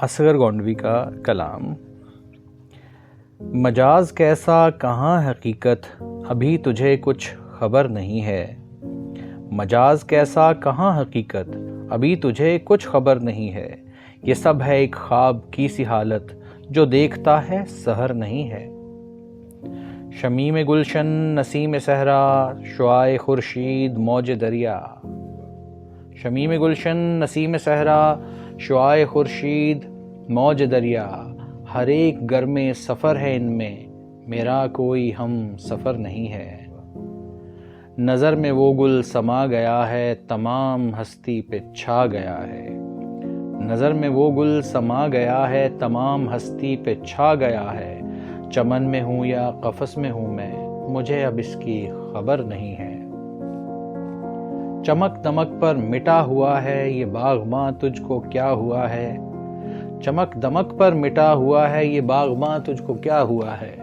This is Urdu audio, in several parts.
اصغر گونڈوی کا کلام۔ مجاز کیسا کہاں حقیقت، ابھی تجھے کچھ خبر نہیں ہے۔ مجاز کیسا کہاں حقیقت، ابھی تجھے کچھ خبر نہیں ہے۔ یہ سب ہے ایک خواب کی سی حالت، جو دیکھتا ہے سحر نہیں ہے۔ شمیم گلشن نسیم صحرا، شعاع خورشید موج دریا۔ شمیم گلشن نسیم صحرا، شعاع خورشید موج دریا۔ ہر ایک گرم سفر ہے ان میں، میرا کوئی ہم سفر نہیں ہے۔ نظر میں وہ گل سما گیا ہے، تمام ہستی پہ چھا گیا ہے۔ نظر میں وہ گل سما گیا ہے، تمام ہستی پہ چھا گیا ہے۔ چمن میں ہوں یا قفس میں ہوں میں، مجھے اب اس کی خبر نہیں ہے۔ چمک دمک پر مٹا ہوا ہے یہ باغباں، تجھ کو کیا ہوا ہے؟ چمک دمک پر مٹا ہوا ہے یہ باغباں، تجھ کو کیا ہوا ہے؟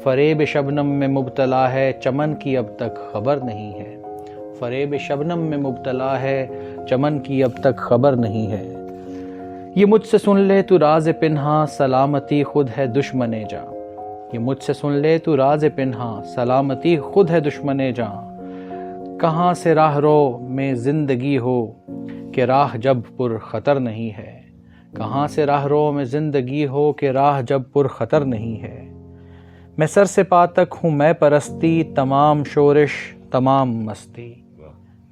فریب شبنم میں مبتلا ہے، چمن کی اب تک خبر نہیں ہے۔ فریب شبنم میں مبتلا ہے، چمن کی اب تک خبر نہیں ہے۔ یہ مجھ سے سن لے تو راز پنہاں، سلامتی خود ہے دشمن جاں۔ یہ مجھ سے سن لے تو راز پنہاں، سلامتی خود ہے دشمن جاں۔ کہاں سے راہ رو میں زندگی ہو کہ راہ جب پر خطر نہیں ہے۔ کہاں سے راہ رو میں زندگی ہو کہ راہ جب پر خطر نہیں ہے۔ میں سر سے پا تک ہوں میں پرستی، تمام شورش تمام مستی۔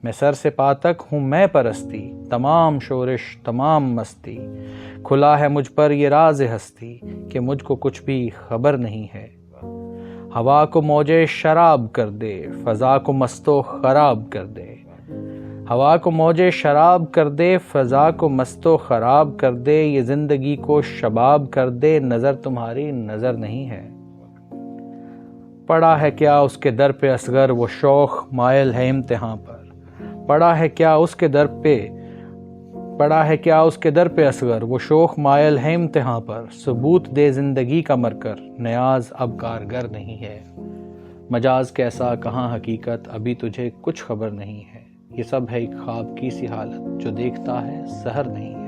میں سر سے پا تک ہوں میں پرستی، تمام شورش تمام مستی۔ کھلا ہے مجھ پر یہ راز ہستی کہ مجھ کو کچھ بھی خبر نہیں ہے۔ ہوا کو موجے شراب کر دے، فضا کو مست و خراب کر دے۔ ہوا کو موجے شراب کر دے، فضا کو مست و خراب کر دے۔ یہ زندگی کو شباب کر دے، نظر تمہاری نظر نہیں ہے۔ پڑا ہے کیا اس کے در پہ اصغر، وہ شوق مائل ہے امتحاں پر۔ پڑا ہے کیا اس کے در پہ اصغر، وہ شوق مائل ہے امتحاں پر۔ ثبوت دے زندگی کا مر کر، نیاز اب کارگر نہیں ہے۔ مجاز کیسا کہاں حقیقت، ابھی تجھے کچھ خبر نہیں ہے۔ یہ سب ہے ایک خواب کی سی حالت، جو دیکھتا ہے سحر نہیں ہے۔